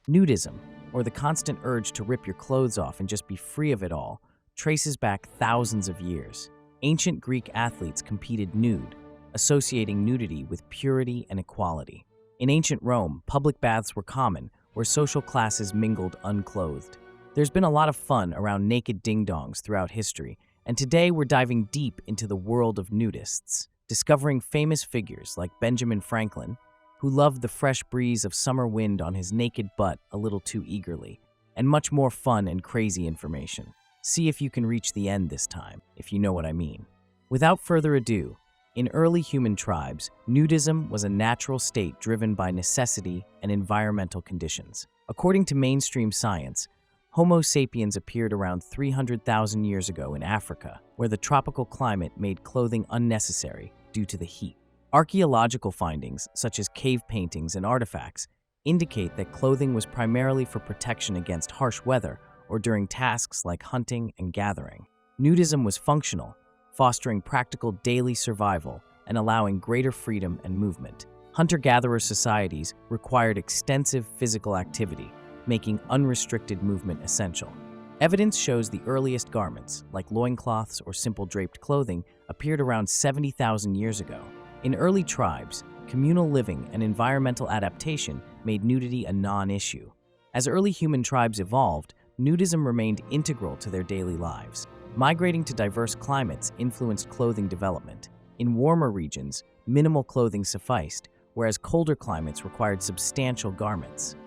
Nudism, or the constant urge to rip your clothes off and just be free of it all, traces back thousands of years. Ancient Greek athletes competed nude, associating nudity with purity and equality. In ancient Rome, public baths were common, where social classes mingled unclothed. There's been a lot of fun around naked ding-dongs throughout history, and today we're diving deep into the world of nudists, discovering famous figures like Benjamin Franklin, who loved the fresh breeze of summer wind on his naked butt a little too eagerly, and much more fun and crazy information. See if you can reach the end this time, if you know what I mean. Without further ado, in early human tribes, nudism was a natural state driven by necessity and environmental conditions. According to mainstream science, Homo sapiens appeared around 300,000 years ago in Africa, where the tropical climate made clothing unnecessary due to the heat. Archaeological findings, such as cave paintings and artifacts, indicate that clothing was primarily for protection against harsh weather or during tasks like hunting and gathering. Nudism was functional, fostering practical daily survival and allowing greater freedom and movement. Hunter-gatherer societies required extensive physical activity, making unrestricted movement essential. Evidence shows the earliest garments, like loincloths or simple draped clothing, appeared around 70,000 years ago. In early tribes, communal living and environmental adaptation made nudity a non-issue. As early human tribes evolved, nudism remained integral to their daily lives. Migrating to diverse climates influenced clothing development. In warmer regions, minimal clothing sufficed, whereas colder climates required substantial garments.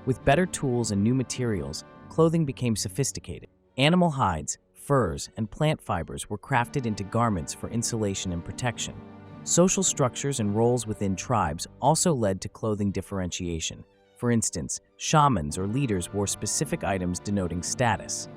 With better tools and new materials, clothing became sophisticated. Animal hides, furs, and plant fibers were crafted into garments for insulation and protection. Social structures and roles within tribes also led to clothing differentiation. For instance, shamans or leaders wore specific items denoting status.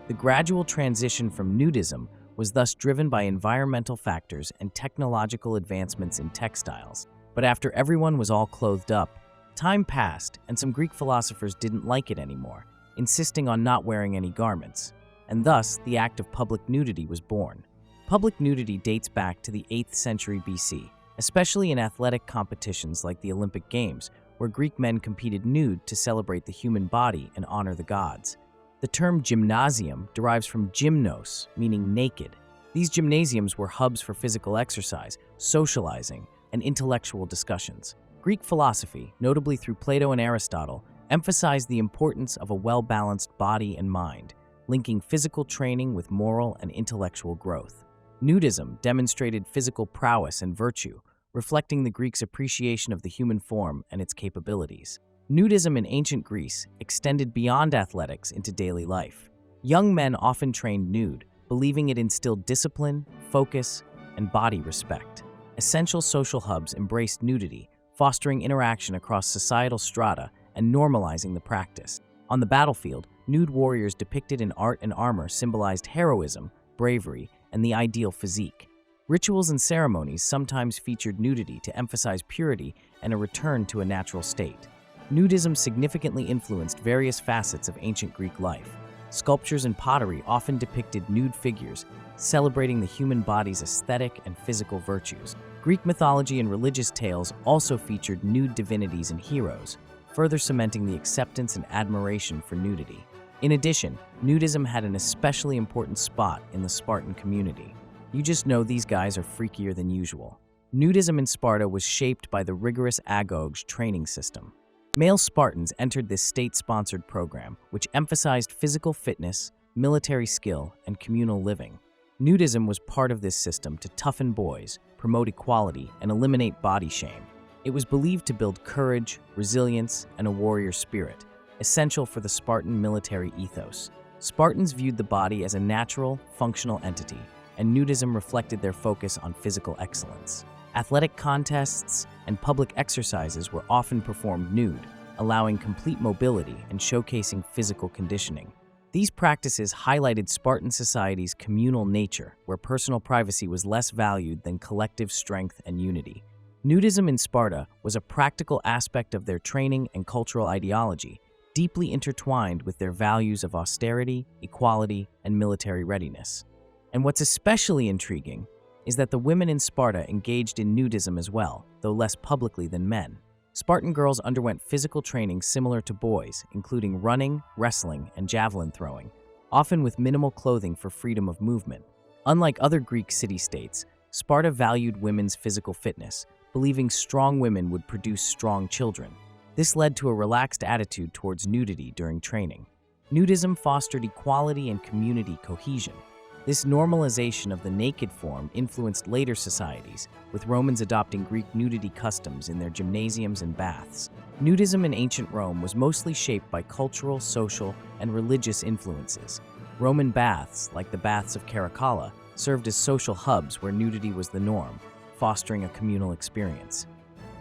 The gradual transition from nudism was thus driven by environmental factors and technological advancements in textiles. But after everyone was all clothed up, time passed and some Greek philosophers didn't like it anymore, insisting on not wearing any garments. And thus, the act of public nudity was born. Public nudity dates back to the 8th century BC, especially in athletic competitions like the Olympic Games, where Greek men competed nude to celebrate the human body and honor the gods. The term gymnasium derives from gymnos, meaning naked. These gymnasiums were hubs for physical exercise, socializing, and intellectual discussions. Greek philosophy, notably through Plato and Aristotle, emphasized the importance of a well-balanced body and mind, linking physical training with moral and intellectual growth. Nudism demonstrated physical prowess and virtue, reflecting the Greeks' appreciation of the human form and its capabilities. Nudism in ancient Greece extended beyond athletics into daily life. Young men often trained nude, believing it instilled discipline, focus, and body respect. Essential social hubs embraced nudity, fostering interaction across societal strata and normalizing the practice. On the battlefield, nude warriors depicted in art and armor symbolized heroism, bravery, and the ideal physique. Rituals and ceremonies sometimes featured nudity to emphasize purity and a return to a natural state. Nudism significantly influenced various facets of ancient Greek life. Sculptures and pottery often depicted nude figures, celebrating the human body's aesthetic and physical virtues. Greek mythology and religious tales also featured nude divinities and heroes, further cementing the acceptance and admiration for nudity. In addition, nudism had an especially important spot in the Spartan community. You just know these guys are freakier than usual. Nudism in Sparta was shaped by the rigorous agoge training system. Male Spartans entered this state-sponsored program, which emphasized physical fitness, military skill, and communal living. Nudism was part of this system to toughen boys, promote equality, and eliminate body shame. It was believed to build courage, resilience, and a warrior spirit, essential for the Spartan military ethos. Spartans viewed the body as a natural, functional entity, and nudism reflected their focus on physical excellence. Athletic contests and public exercises were often performed nude, allowing complete mobility and showcasing physical conditioning. These practices highlighted Spartan society's communal nature, where personal privacy was less valued than collective strength and unity. Nudism in Sparta was a practical aspect of their training and cultural ideology, deeply intertwined with their values of austerity, equality, and military readiness. And what's especially intriguing is that the women in Sparta engaged in nudism as well, though less publicly than men. Spartan girls underwent physical training similar to boys, including running, wrestling, and javelin throwing, often with minimal clothing for freedom of movement. Unlike other Greek city-states, Sparta valued women's physical fitness, believing strong women would produce strong children. This led to a relaxed attitude towards nudity during training. Nudism fostered equality and community cohesion. This normalization of the naked form influenced later societies, with Romans adopting Greek nudity customs in their gymnasiums and baths. Nudism in ancient Rome was mostly shaped by cultural, social, and religious influences. Roman baths, like the baths of Caracalla, served as social hubs where nudity was the norm, fostering a communal experience.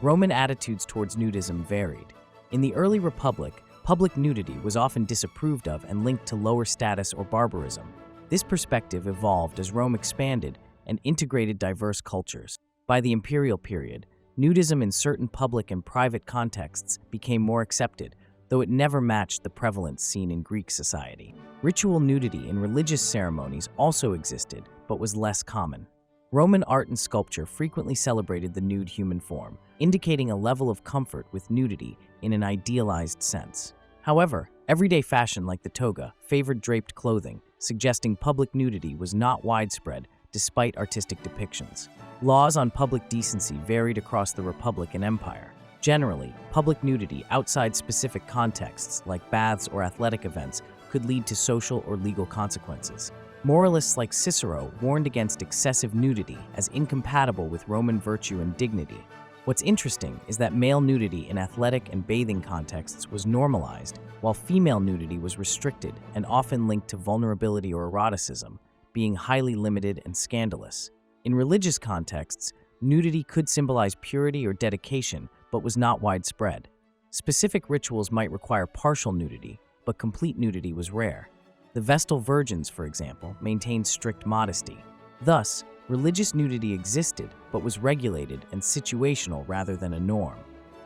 Roman attitudes towards nudism varied. In the early Republic, public nudity was often disapproved of and linked to lower status or barbarism. This perspective evolved as Rome expanded and integrated diverse cultures. By the imperial period, nudism in certain public and private contexts became more accepted, though it never matched the prevalence seen in Greek society. Ritual nudity in religious ceremonies also existed, but was less common. Roman art and sculpture frequently celebrated the nude human form, indicating a level of comfort with nudity in an idealized sense. However, everyday fashion like the toga favored draped clothing, suggesting public nudity was not widespread despite artistic depictions. Laws on public decency varied across the Republic and Empire. Generally, public nudity outside specific contexts like baths or athletic events could lead to social or legal consequences. Moralists like Cicero warned against excessive nudity as incompatible with Roman virtue and dignity. What's interesting is that male nudity in athletic and bathing contexts was normalized, while female nudity was restricted and often linked to vulnerability or eroticism, being highly limited and scandalous. In religious contexts, nudity could symbolize purity or dedication, but was not widespread. Specific rituals might require partial nudity, but complete nudity was rare. The Vestal Virgins, for example, maintained strict modesty. Thus, religious nudity existed, but was regulated and situational rather than a norm.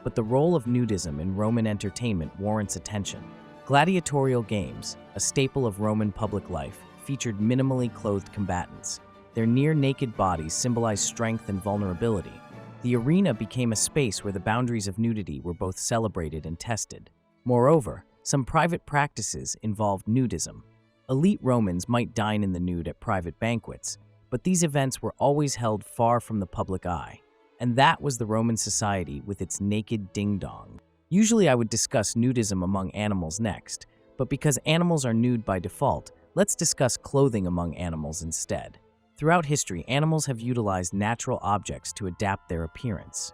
But the role of nudism in Roman entertainment warrants attention. Gladiatorial games, a staple of Roman public life, featured minimally clothed combatants. Their near-naked bodies symbolized strength and vulnerability. The arena became a space where the boundaries of nudity were both celebrated and tested. Moreover, some private practices involved nudism. Elite Romans might dine in the nude at private banquets, but these events were always held far from the public eye. And that was the Roman society with its naked ding-dong. Usually I would discuss nudism among animals next, but because animals are nude by default, let's discuss clothing among animals instead. Throughout history, animals have utilized natural objects to adapt their appearance.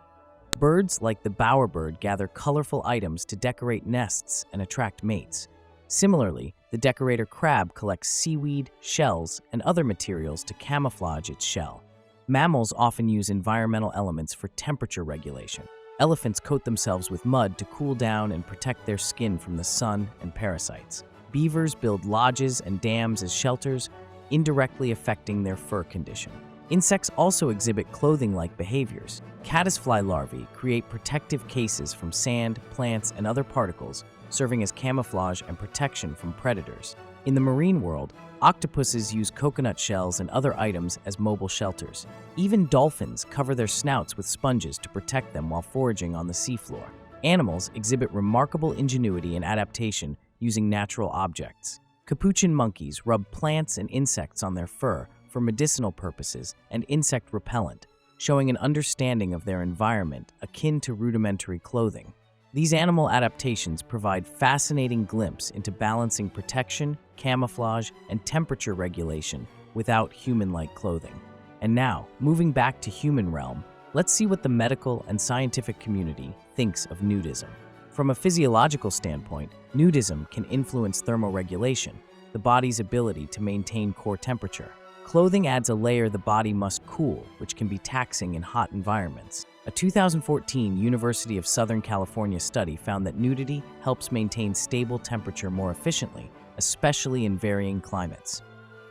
Birds like the bowerbird gather colorful items to decorate nests and attract mates. Similarly, the decorator crab collects seaweed, shells, and other materials to camouflage its shell. Mammals often use environmental elements for temperature regulation. Elephants coat themselves with mud to cool down and protect their skin from the sun and parasites. Beavers build lodges and dams as shelters, indirectly affecting their fur condition. Insects also exhibit clothing-like behaviors. Caddisfly larvae create protective cases from sand, plants, and other particles, serving as camouflage and protection from predators. In the marine world, octopuses use coconut shells and other items as mobile shelters. Even dolphins cover their snouts with sponges to protect them while foraging on the seafloor. Animals exhibit remarkable ingenuity and adaptation using natural objects. Capuchin monkeys rub plants and insects on their fur for medicinal purposes and insect repellent, showing an understanding of their environment akin to rudimentary clothing. These animal adaptations provide fascinating glimpse into balancing protection, camouflage, and temperature regulation without human-like clothing. And now, moving back to human realm, let's see what the medical and scientific community thinks of nudism. From a physiological standpoint, nudism can influence thermoregulation, the body's ability to maintain core temperature. Clothing adds a layer the body must cool, which can be taxing in hot environments. A 2014 University of Southern California study found that nudity helps maintain stable temperature more efficiently, especially in varying climates.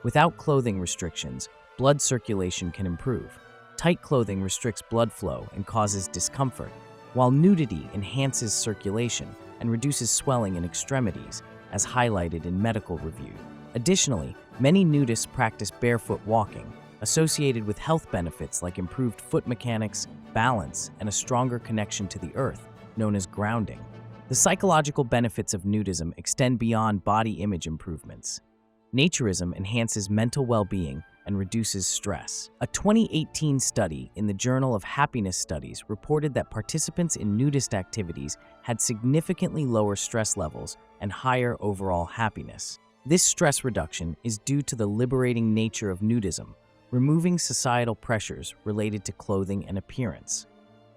Without clothing restrictions, blood circulation can improve. Tight clothing restricts blood flow and causes discomfort, while nudity enhances circulation and reduces swelling in extremities, as highlighted in medical review. Additionally, many nudists practice barefoot walking, associated with health benefits like improved foot mechanics, balance, and a stronger connection to the earth. known as grounding. The psychological benefits of nudism extend beyond body image improvements. Naturism enhances mental well-being and reduces stress. A 2018 study in the Journal of Happiness Studies reported that participants in nudist activities had significantly lower stress levels and higher overall happiness. This stress reduction is due to the liberating nature of nudism, removing societal pressures related to clothing and appearance.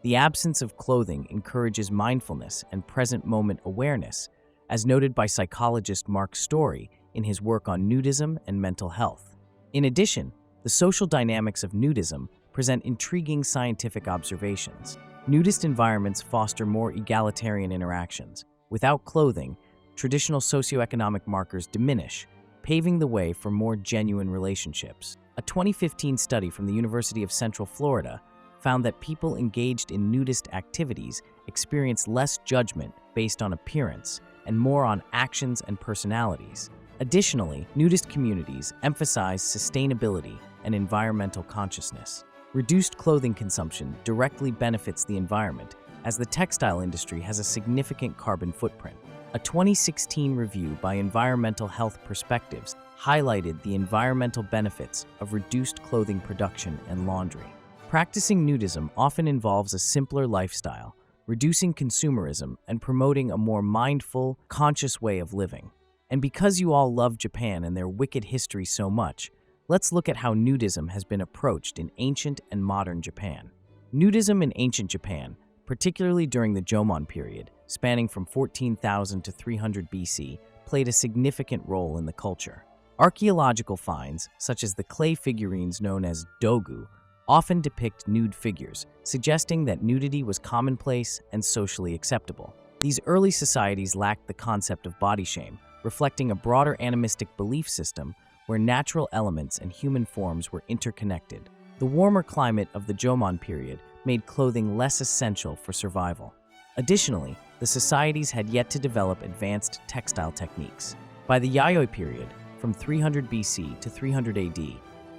The absence of clothing encourages mindfulness and present-moment awareness, as noted by psychologist Mark Story in his work on nudism and mental health. In addition, the social dynamics of nudism present intriguing scientific observations. Nudist environments foster more egalitarian interactions. Without clothing, traditional socioeconomic markers diminish, paving the way for more genuine relationships. A 2015 study from the University of Central Florida found that people engaged in nudist activities experience less judgment based on appearance and more on actions and personalities. Additionally, nudist communities emphasize sustainability and environmental consciousness. Reduced clothing consumption directly benefits the environment, as the textile industry has a significant carbon footprint. A 2016 review by Environmental Health Perspectives highlighted the environmental benefits of reduced clothing production and laundry. Practicing nudism often involves a simpler lifestyle, reducing consumerism and promoting a more mindful, conscious way of living. And because you all love Japan and their wicked history so much, let's look at how nudism has been approached in ancient and modern Japan. Nudism in ancient Japan, particularly during the Jomon period, spanning from 14,000 to 300 BC, played a significant role in the culture. Archaeological finds, such as the clay figurines known as dogu, often depict nude figures, suggesting that nudity was commonplace and socially acceptable. These early societies lacked the concept of body shame, reflecting a broader animistic belief system where natural elements and human forms were interconnected. The warmer climate of the Jomon period made clothing less essential for survival. Additionally, the societies had yet to develop advanced textile techniques. By the Yayoi period, from 300 BC to 300 AD,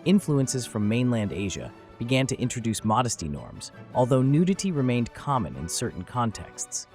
influences from mainland Asia began to introduce modesty norms, although nudity remained common in certain contexts.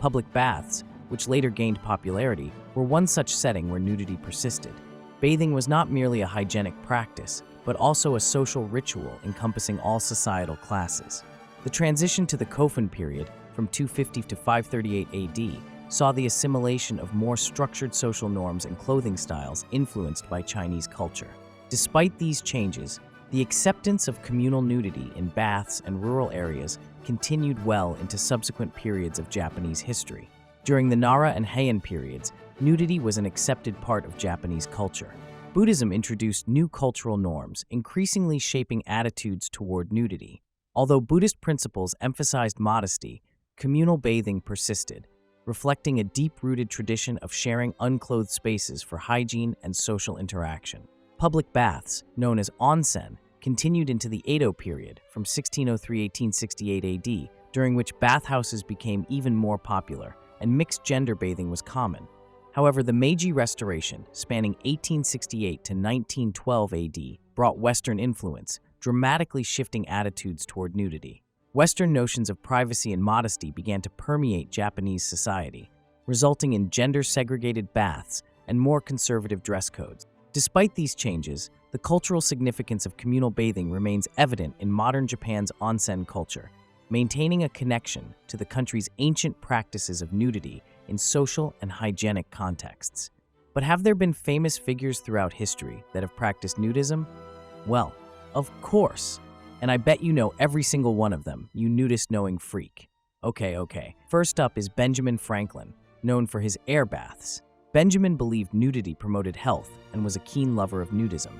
Public baths, which later gained popularity, were one such setting where nudity persisted. Bathing was not merely a hygienic practice, but also a social ritual encompassing all societal classes. The transition to the Kofun period, from 250 to 538 AD, saw the assimilation of more structured social norms and clothing styles influenced by Chinese culture. Despite these changes, the acceptance of communal nudity in baths and rural areas continued well into subsequent periods of Japanese history. During the Nara and Heian periods, nudity was an accepted part of Japanese culture. Buddhism introduced new cultural norms, increasingly shaping attitudes toward nudity. Although Buddhist principles emphasized modesty, communal bathing persisted, reflecting a deep-rooted tradition of sharing unclothed spaces for hygiene and social interaction. Public baths, known as onsen, continued into the Edo period from 1603–1868 AD, during which bathhouses became even more popular, and mixed-gender bathing was common. However, the Meiji Restoration, spanning 1868 to 1912 AD, brought Western influence, dramatically shifting attitudes toward nudity. Western notions of privacy and modesty began to permeate Japanese society, resulting in gender-segregated baths and more conservative dress codes. Despite these changes, the cultural significance of communal bathing remains evident in modern Japan's onsen culture, maintaining a connection to the country's ancient practices of nudity in social and hygienic contexts. But have there been famous figures throughout history that have practiced nudism? Well, of course. And I bet you know every single one of them, you nudist-knowing freak. Okay. First up is Benjamin Franklin, known for his air baths. Benjamin believed nudity promoted health and was a keen lover of nudism.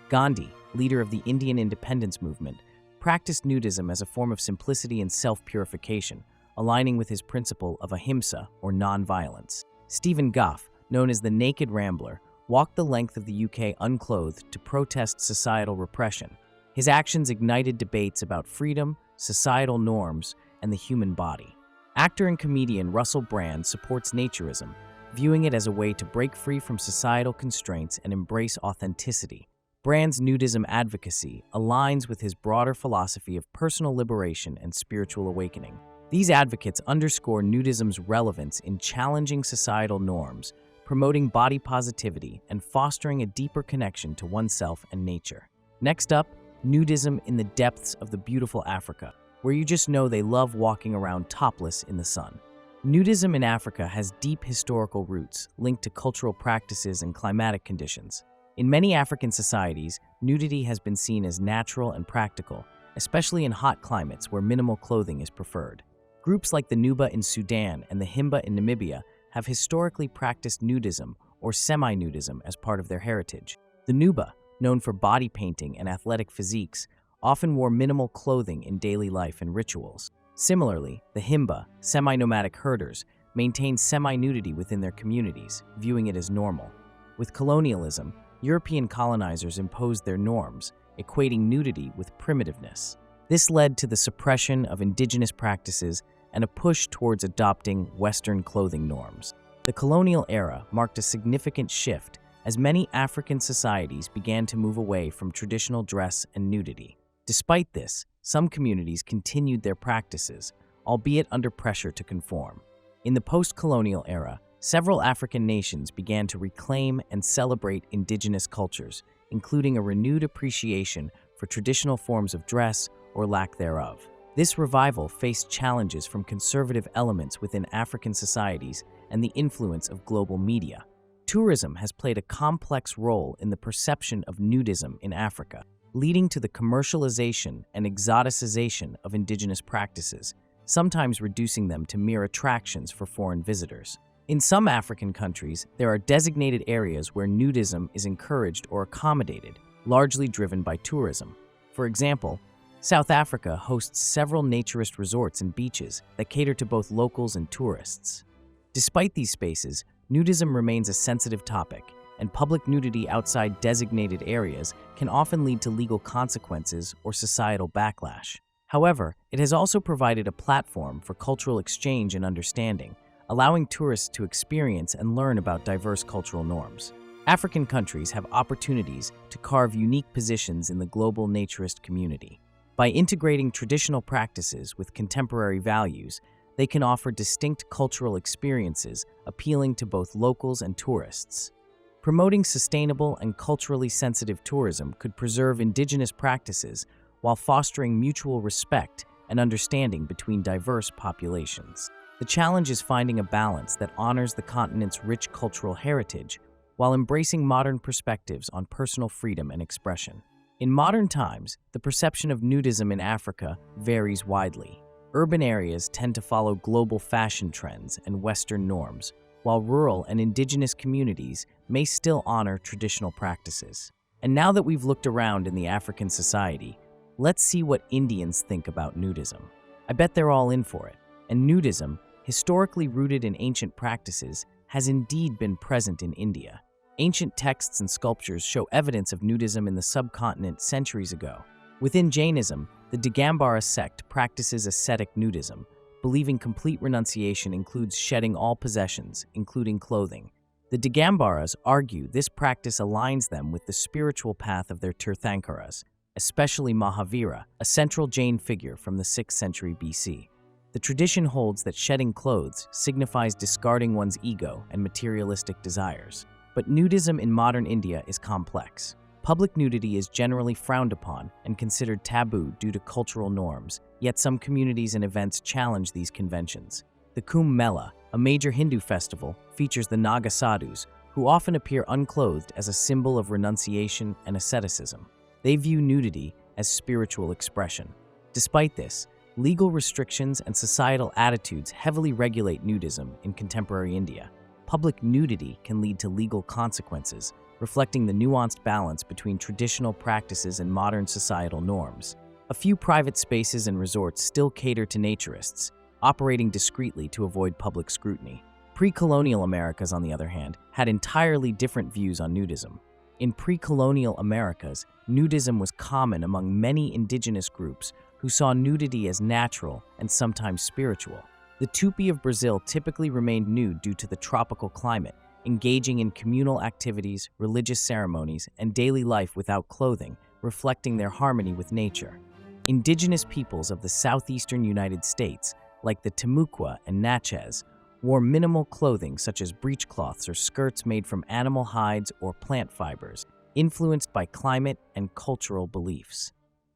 Gandhi, leader of the Indian independence movement, practiced nudism as a form of simplicity and self-purification, aligning with his principle of ahimsa, or non-violence. Stephen Gough, known as the Naked Rambler, walked the length of the UK unclothed to protest societal repression. His actions ignited debates about freedom, societal norms, and the human body. Actor and comedian Russell Brand supports Naturism, viewing it as a way to break free from societal constraints and embrace authenticity. Brand's nudism advocacy aligns with his broader philosophy of personal liberation and spiritual awakening. These advocates underscore nudism's relevance in challenging societal norms, promoting body positivity, and fostering a deeper connection to oneself and nature. Next up, nudism in the depths of the beautiful Africa, where you just know they love walking around topless in the sun. Nudism in Africa has deep historical roots linked to cultural practices and climatic conditions. In many African societies, nudity has been seen as natural and practical, especially in hot climates where minimal clothing is preferred. Groups like the Nuba in Sudan and the Himba in Namibia have historically practiced nudism or semi-nudism as part of their heritage. The Nuba, known for body painting and athletic physiques, often wore minimal clothing in daily life and rituals. Similarly, the Himba, semi-nomadic herders, maintained semi-nudity within their communities, viewing it as normal. With colonialism, European colonizers imposed their norms, equating nudity with primitiveness. This led to the suppression of indigenous practices and a push towards adopting Western clothing norms. The colonial era marked a significant shift as many African societies began to move away from traditional dress and nudity. Despite this, some communities continued their practices, albeit under pressure to conform. In the post-colonial era, several African nations began to reclaim and celebrate indigenous cultures, including a renewed appreciation for traditional forms of dress or lack thereof. This revival faced challenges from conservative elements within African societies and the influence of global media. Tourism has played a complex role in the perception of nudism in Africa, leading to the commercialization and exoticization of indigenous practices, sometimes reducing them to mere attractions for foreign visitors. In some African countries, there are designated areas where nudism is encouraged or accommodated, largely driven by tourism. For example, South Africa hosts several naturist resorts and beaches that cater to both locals and tourists. Despite these spaces, nudism remains a sensitive topic, and public nudity outside designated areas can often lead to legal consequences or societal backlash. However, it has also provided a platform for cultural exchange and understanding, allowing tourists to experience and learn about diverse cultural norms. African countries have opportunities to carve unique positions in the global naturist community. By integrating traditional practices with contemporary values, they can offer distinct cultural experiences appealing to both locals and tourists. Promoting sustainable and culturally sensitive tourism could preserve indigenous practices while fostering mutual respect and understanding between diverse populations. The challenge is finding a balance that honors the continent's rich cultural heritage while embracing modern perspectives on personal freedom and expression. In modern times, the perception of nudism in Africa varies widely. Urban areas tend to follow global fashion trends and Western norms, while rural and indigenous communities may still honor traditional practices. And now that we've looked around in the African society, let's see what Indians think about nudism. I bet they're all in for it. And nudism, historically rooted in ancient practices, has indeed been present in India. Ancient texts and sculptures show evidence of nudism in the subcontinent centuries ago. Within Jainism, the Digambara sect practices ascetic nudism, believing complete renunciation includes shedding all possessions, including clothing. The Digambaras argue this practice aligns them with the spiritual path of their Tirthankaras, especially Mahavira, a central Jain figure from the 6th century BC. The tradition holds that shedding clothes signifies discarding one's ego and materialistic desires. But nudism in modern India is complex. Public nudity is generally frowned upon and considered taboo due to cultural norms, yet some communities and events challenge these conventions. The Kumbh Mela, a major Hindu festival, features the Naga sadhus, who often appear unclothed as a symbol of renunciation and asceticism. They view nudity as spiritual expression. Despite this, legal restrictions and societal attitudes heavily regulate nudism in contemporary India. Public nudity can lead to legal consequences, reflecting the nuanced balance between traditional practices and modern societal norms. A few private spaces and resorts still cater to naturists, operating discreetly to avoid public scrutiny. Pre-colonial Americas, on the other hand, had entirely different views on nudism. In pre-colonial Americas, nudism was common among many indigenous groups who saw nudity as natural and sometimes spiritual. The Tupi of Brazil typically remained nude due to the tropical climate, engaging in communal activities, religious ceremonies, and daily life without clothing, reflecting their harmony with nature. Indigenous peoples of the southeastern United States, like the Timucua and Natchez, wore minimal clothing such as breechcloths or skirts made from animal hides or plant fibers, influenced by climate and cultural beliefs.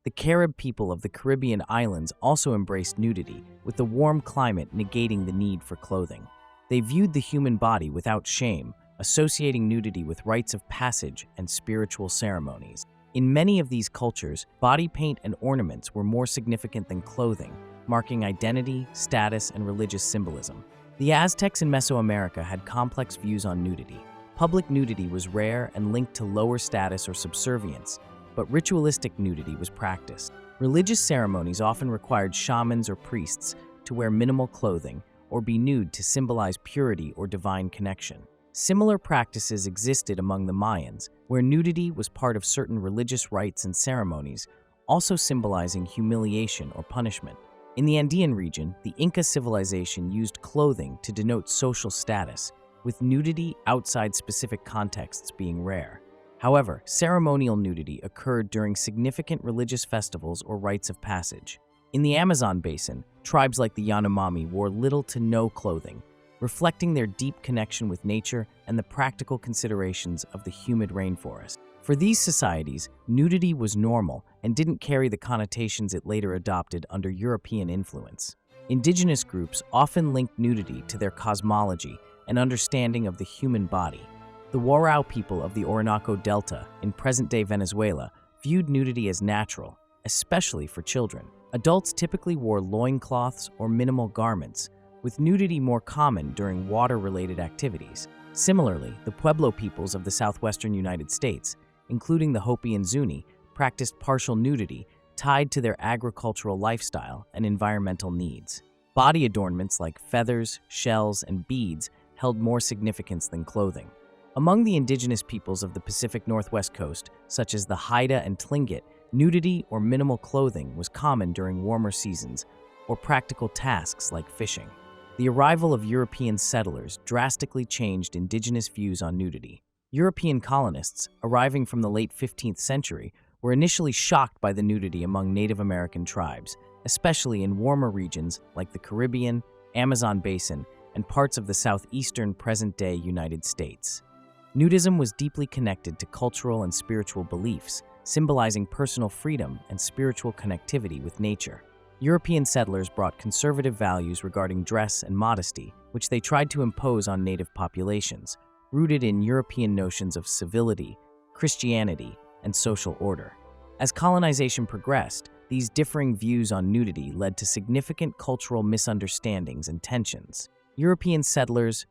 The Carib people of the Caribbean islands also embraced nudity, with the warm climate negating the need for clothing. They viewed the human body without shame, associating nudity with rites of passage and spiritual ceremonies. In many of these cultures, body paint and ornaments were more significant than clothing, marking identity, status, and religious symbolism. The Aztecs in Mesoamerica had complex views on nudity. Public nudity was rare and linked to lower status or subservience, but ritualistic nudity was practiced. Religious ceremonies often required shamans or priests to wear minimal clothing or be nude to symbolize purity or divine connection. Similar practices existed among the Mayans, where nudity was part of certain religious rites and ceremonies, also symbolizing humiliation or punishment. In the Andean region, the Inca civilization used clothing to denote social status, with nudity outside specific contexts being rare. However, ceremonial nudity occurred during significant religious festivals or rites of passage. In the Amazon basin, tribes like the Yanomami wore little to no clothing, reflecting their deep connection with nature and the practical considerations of the humid rainforest. For these societies, nudity was normal and didn't carry the connotations it later adopted under European influence. Indigenous groups often linked nudity to their cosmology and understanding of the human body. The Warao people of the Orinoco Delta in present-day Venezuela viewed nudity as natural, especially for children. Adults typically wore loincloths or minimal garments, with nudity more common during water-related activities. Similarly, the Pueblo peoples of the southwestern United States, including the Hopi and Zuni, practiced partial nudity tied to their agricultural lifestyle and environmental needs. Body adornments like feathers, shells, and beads held more significance than clothing. Among the indigenous peoples of the Pacific Northwest coast, such as the Haida and Tlingit, nudity or minimal clothing was common during warmer seasons or practical tasks like fishing. The arrival of European settlers drastically changed indigenous views on nudity. European colonists, arriving from the late 15th century, were initially shocked by the nudity among Native American tribes, especially in warmer regions like the Caribbean, Amazon basin, and parts of the southeastern present-day United States. Nudism was deeply connected to cultural and spiritual beliefs, symbolizing personal freedom and spiritual connectivity with nature. European settlers brought conservative values regarding dress and modesty, which they tried to impose on native populations, rooted in European notions of civility, Christianity, and social order. As colonization progressed, these differing views on nudity led to significant cultural misunderstandings and tensions. European settlers'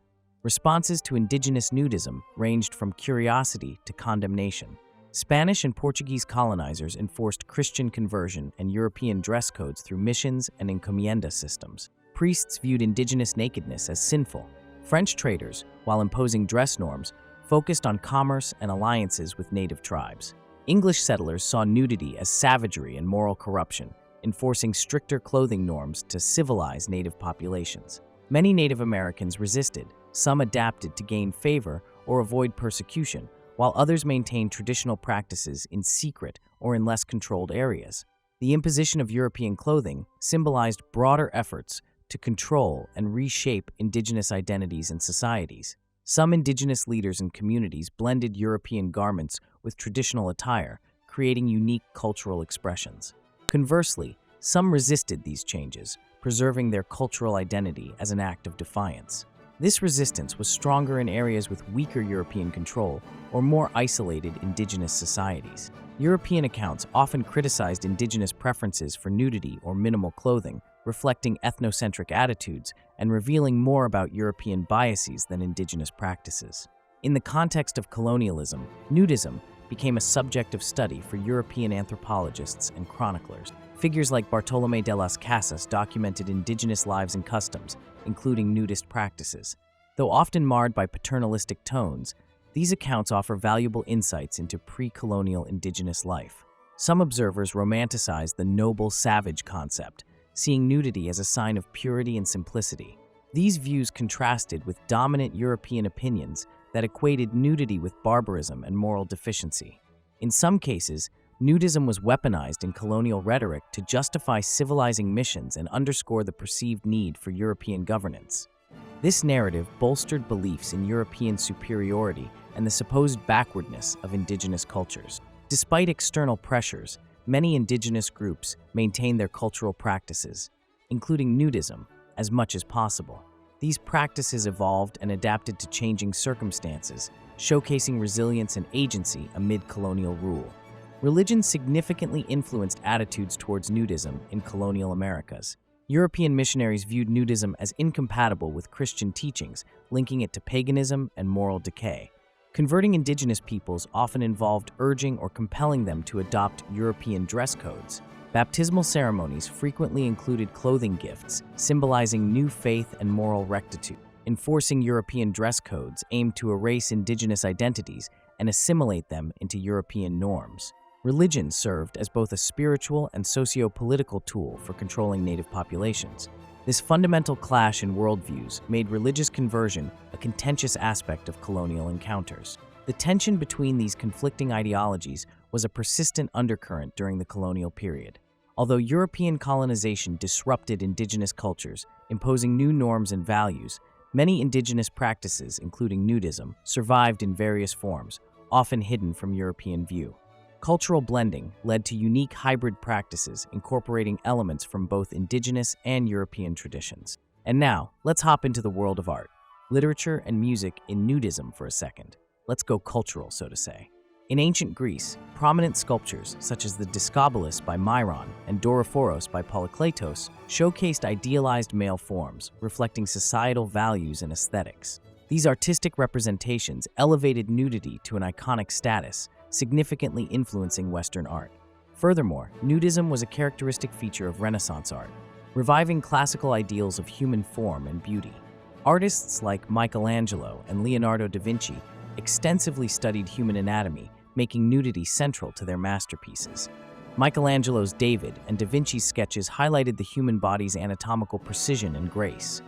responses to indigenous nudism ranged from curiosity to condemnation. Spanish and Portuguese colonizers enforced Christian conversion and European dress codes through missions and encomienda systems. Priests viewed indigenous nakedness as sinful. French traders, while imposing dress norms, focused on commerce and alliances with native tribes. English settlers saw nudity as savagery and moral corruption, enforcing stricter clothing norms to civilize native populations. Many Native Americans resisted. Some adapted to gain favor or avoid persecution, while others maintained traditional practices in secret or in less controlled areas. The imposition of European clothing symbolized broader efforts to control and reshape indigenous identities and societies. Some indigenous leaders and communities blended European garments with traditional attire, creating unique cultural expressions. Conversely, some resisted these changes, preserving their cultural identity as an act of defiance. This resistance was stronger in areas with weaker European control or more isolated indigenous societies. European accounts often criticized indigenous preferences for nudity or minimal clothing, reflecting ethnocentric attitudes and revealing more about European biases than indigenous practices. In the context of colonialism, nudism became a subject of study for European anthropologists and chroniclers. Figures like Bartolomé de las Casas documented indigenous lives and customs, including nudist practices. Though often marred by paternalistic tones, these accounts offer valuable insights into pre-colonial indigenous life. Some observers romanticize the noble savage concept, seeing nudity as a sign of purity and simplicity. These views contrasted with dominant European opinions that equated nudity with barbarism and moral deficiency. In some cases, nudism was weaponized in colonial rhetoric to justify civilizing missions and underscore the perceived need for European governance. This narrative bolstered beliefs in European superiority and the supposed backwardness of indigenous cultures. Despite external pressures, many indigenous groups maintained their cultural practices, including nudism, as much as possible. These practices evolved and adapted to changing circumstances, showcasing resilience and agency amid colonial rule. Religion significantly influenced attitudes towards nudism in colonial Americas. European missionaries viewed nudism as incompatible with Christian teachings, linking it to paganism and moral decay. Converting indigenous peoples often involved urging or compelling them to adopt European dress codes. Baptismal ceremonies frequently included clothing gifts, symbolizing new faith and moral rectitude. Enforcing European dress codes aimed to erase indigenous identities and assimilate them into European norms. Religion served as both a spiritual and socio-political tool for controlling native populations. This fundamental clash in worldviews made religious conversion a contentious aspect of colonial encounters. The tension between these conflicting ideologies was a persistent undercurrent during the colonial period. Although European colonization disrupted indigenous cultures, imposing new norms and values, many indigenous practices, including nudism, survived in various forms, often hidden from European view. Cultural blending led to unique hybrid practices incorporating elements from both indigenous and European traditions. And now, let's hop into the world of art, literature, and music in nudism for a second. Let's go cultural, so to say. In ancient Greece, prominent sculptures such as the Discobolus by Myron and Doraphoros by Polykleitos showcased idealized male forms, reflecting societal values and aesthetics. These artistic representations elevated nudity to an iconic status, significantly influencing Western art. Furthermore, nudism was a characteristic feature of Renaissance art, reviving classical ideals of human form and beauty. Artists like Michelangelo and Leonardo da Vinci extensively studied human anatomy, making nudity central to their masterpieces. Michelangelo's David and da Vinci's sketches highlighted the human body's anatomical precision and grace.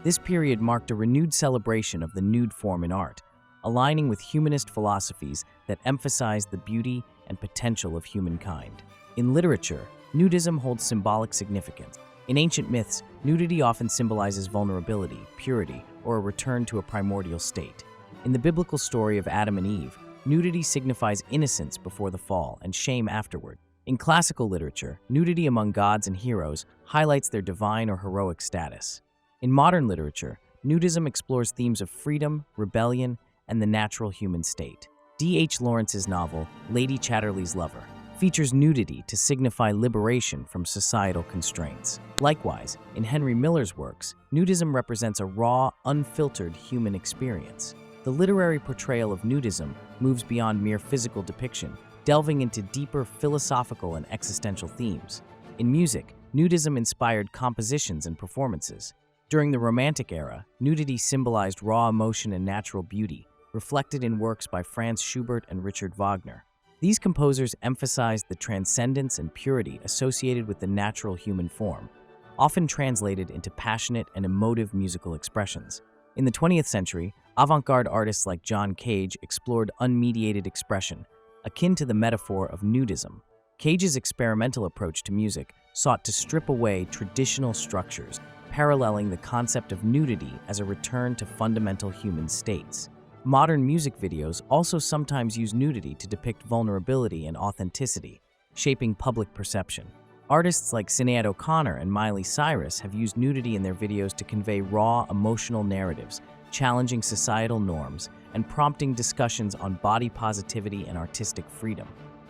This period marked a renewed celebration of the nude form in art, aligning with humanist philosophies that emphasize the beauty and potential of humankind. In literature, nudism holds symbolic significance. In ancient myths, nudity often symbolizes vulnerability, purity, or a return to a primordial state. In the biblical story of Adam and Eve, nudity signifies innocence before the fall and shame afterward. In classical literature, nudity among gods and heroes highlights their divine or heroic status. In modern literature, nudism explores themes of freedom, rebellion, and the natural human state. D.H. Lawrence's novel, Lady Chatterley's Lover, features nudity to signify liberation from societal constraints. Likewise, in Henry Miller's works, nudism represents a raw, unfiltered human experience. The literary portrayal of nudism moves beyond mere physical depiction, delving into deeper philosophical and existential themes. In music, nudism inspired compositions and performances. During the Romantic era, nudity symbolized raw emotion and natural beauty, reflected in works by Franz Schubert and Richard Wagner. These composers emphasized the transcendence and purity associated with the natural human form, often translated into passionate and emotive musical expressions. In the 20th century, avant-garde artists like John Cage explored unmediated expression, akin to the metaphor of nudism. Cage's experimental approach to music sought to strip away traditional structures, paralleling the concept of nudity as a return to fundamental human states. Modern music videos also sometimes use nudity to depict vulnerability and authenticity, shaping public perception. Artists like Sinead O'Connor and Miley Cyrus have used nudity in their videos to convey raw, emotional narratives, challenging societal norms and prompting discussions on body positivity and artistic freedom.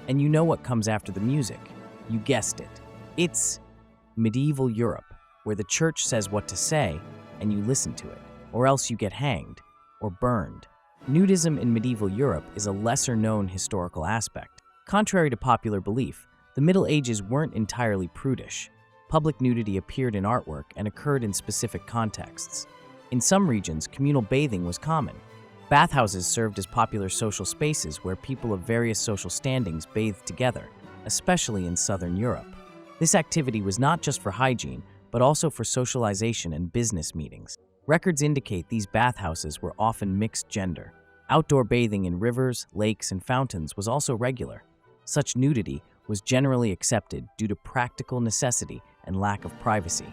And you know what comes after the music? You guessed it. It's medieval Europe, where the church says what to say and you listen to it, or else you get hanged or burned. Nudism in medieval Europe is a lesser-known historical aspect. Contrary to popular belief, the Middle Ages weren't entirely prudish. Public nudity appeared in artwork and occurred in specific contexts. In some regions, communal bathing was common. Bathhouses served as popular social spaces where people of various social standings bathed together, especially in Southern Europe. This activity was not just for hygiene, but also for socialization and business meetings. Records indicate these bathhouses were often mixed gender. Outdoor bathing in rivers, lakes, and fountains was also regular. Such nudity was generally accepted due to practical necessity and lack of privacy.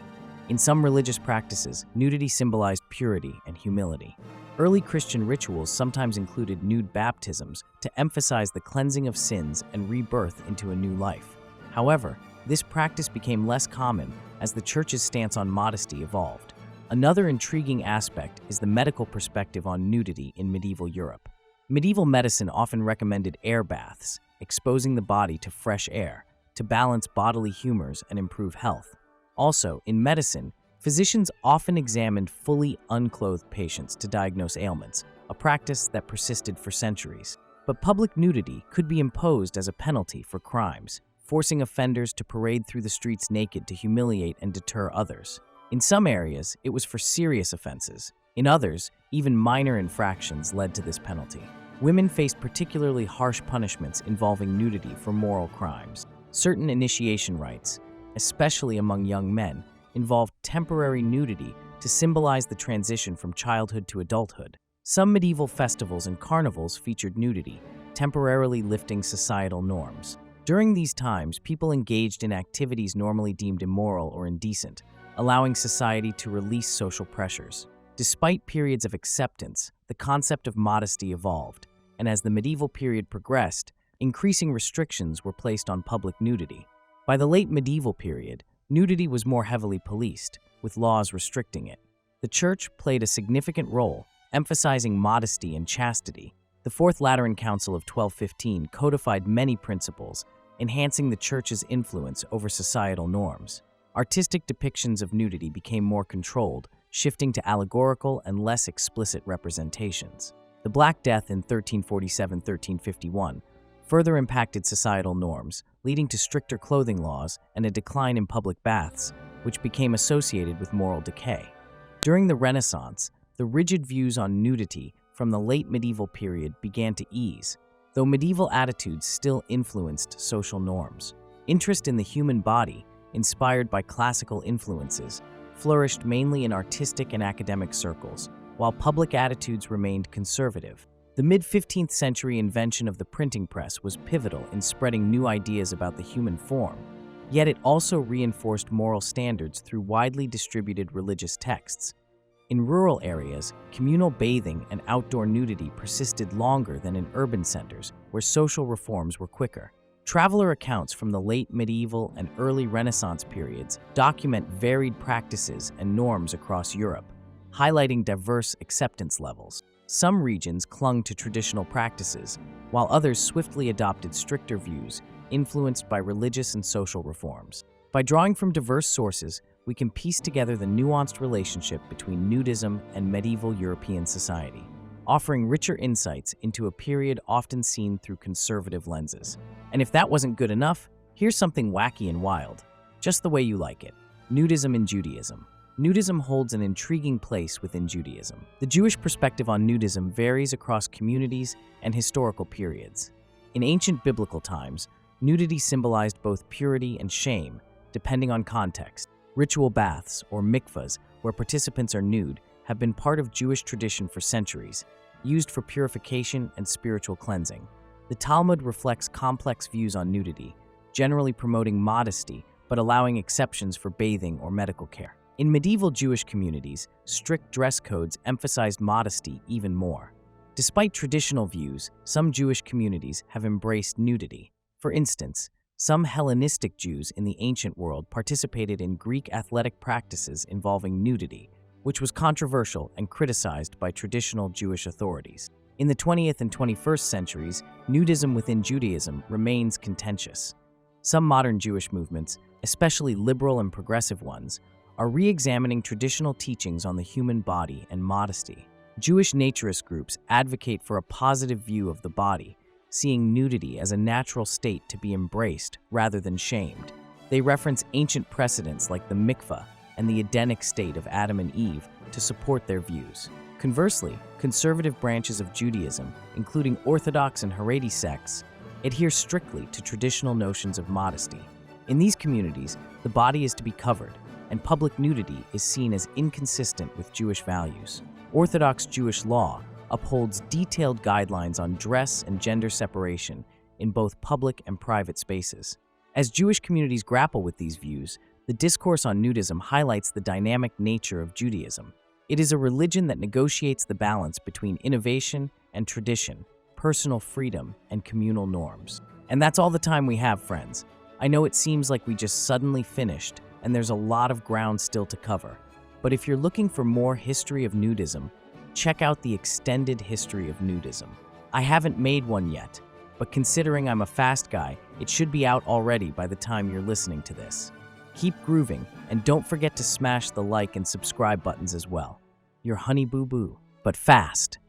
In some religious practices, nudity symbolized purity and humility. Early Christian rituals sometimes included nude baptisms to emphasize the cleansing of sins and rebirth into a new life. However, this practice became less common as the Church's stance on modesty evolved. Another intriguing aspect is the medical perspective on nudity in medieval Europe. Medieval medicine often recommended air baths, exposing the body to fresh air, to balance bodily humors and improve health. Also, in medicine, physicians often examined fully unclothed patients to diagnose ailments, a practice that persisted for centuries. But public nudity could be imposed as a penalty for crimes, forcing offenders to parade through the streets naked to humiliate and deter others. In some areas, it was for serious offenses. In others, even minor infractions led to this penalty. Women faced particularly harsh punishments involving nudity for moral crimes. Certain initiation rites, especially among young men, involved temporary nudity to symbolize the transition from childhood to adulthood. Some medieval festivals and carnivals featured nudity, temporarily lifting societal norms. During these times, people engaged in activities normally deemed immoral or indecent, allowing society to release social pressures. Despite periods of acceptance, the concept of modesty evolved, and as the medieval period progressed, increasing restrictions were placed on public nudity. By the late medieval period, nudity was more heavily policed, with laws restricting it. The Church played a significant role, emphasizing modesty and chastity. The Fourth Lateran Council of 1215 codified many principles, enhancing the Church's influence over societal norms. Artistic depictions of nudity became more controlled, shifting to allegorical and less explicit representations. The Black Death in 1347-1351 further impacted societal norms, leading to stricter clothing laws and a decline in public baths, which became associated with moral decay. During the Renaissance, the rigid views on nudity from the late medieval period began to ease, though medieval attitudes still influenced social norms. Interest in the human body, inspired by classical influences, flourished mainly in artistic and academic circles, while public attitudes remained conservative. The mid-15th century invention of the printing press was pivotal in spreading new ideas about the human form, yet it also reinforced moral standards through widely distributed religious texts. In rural areas, communal bathing and outdoor nudity persisted longer than in urban centers, where social reforms were quicker. Traveler accounts from the late medieval and early Renaissance periods document varied practices and norms across Europe, highlighting diverse acceptance levels. Some regions clung to traditional practices, while others swiftly adopted stricter views, influenced by religious and social reforms. By drawing from diverse sources, we can piece together the nuanced relationship between nudism and medieval European society, offering richer insights into a period often seen through conservative lenses. And if that wasn't good enough, here's something wacky and wild, just the way you like it. Nudism in Judaism. Nudism holds an intriguing place within Judaism. The Jewish perspective on nudism varies across communities and historical periods. In ancient biblical times, nudity symbolized both purity and shame, depending on context. Ritual baths, or mikvahs, where participants are nude, have been part of Jewish tradition for centuries, used for purification and spiritual cleansing. The Talmud reflects complex views on nudity, generally promoting modesty but allowing exceptions for bathing or medical care. In medieval Jewish communities, strict dress codes emphasized modesty even more. Despite traditional views, some Jewish communities have embraced nudity. For instance, some Hellenistic Jews in the ancient world participated in Greek athletic practices involving nudity, which was controversial and criticized by traditional Jewish authorities. In the 20th and 21st centuries, nudism within Judaism remains contentious. Some modern Jewish movements, especially liberal and progressive ones, are re-examining traditional teachings on the human body and modesty. Jewish naturist groups advocate for a positive view of the body, seeing nudity as a natural state to be embraced rather than shamed. They reference ancient precedents like the mikvah and the Edenic state of Adam and Eve to support their views. Conversely, conservative branches of Judaism, including Orthodox and Haredi sects, adhere strictly to traditional notions of modesty. In these communities, the body is to be covered, and public nudity is seen as inconsistent with Jewish values. Orthodox Jewish law upholds detailed guidelines on dress and gender separation, in both public and private spaces. As Jewish communities grapple with these views, the discourse on nudism highlights the dynamic nature of Judaism. It is a religion that negotiates the balance between innovation and tradition, personal freedom and communal norms. And that's all the time we have, friends. I know it seems like we just suddenly finished, and there's a lot of ground still to cover. But if you're looking for more history of nudism, check out the extended history of nudism. I haven't made one yet, but considering I'm a fast guy, it should be out already by the time you're listening to this. Keep grooving, and don't forget to smash the like and subscribe buttons as well. Your honey boo boo, but fast.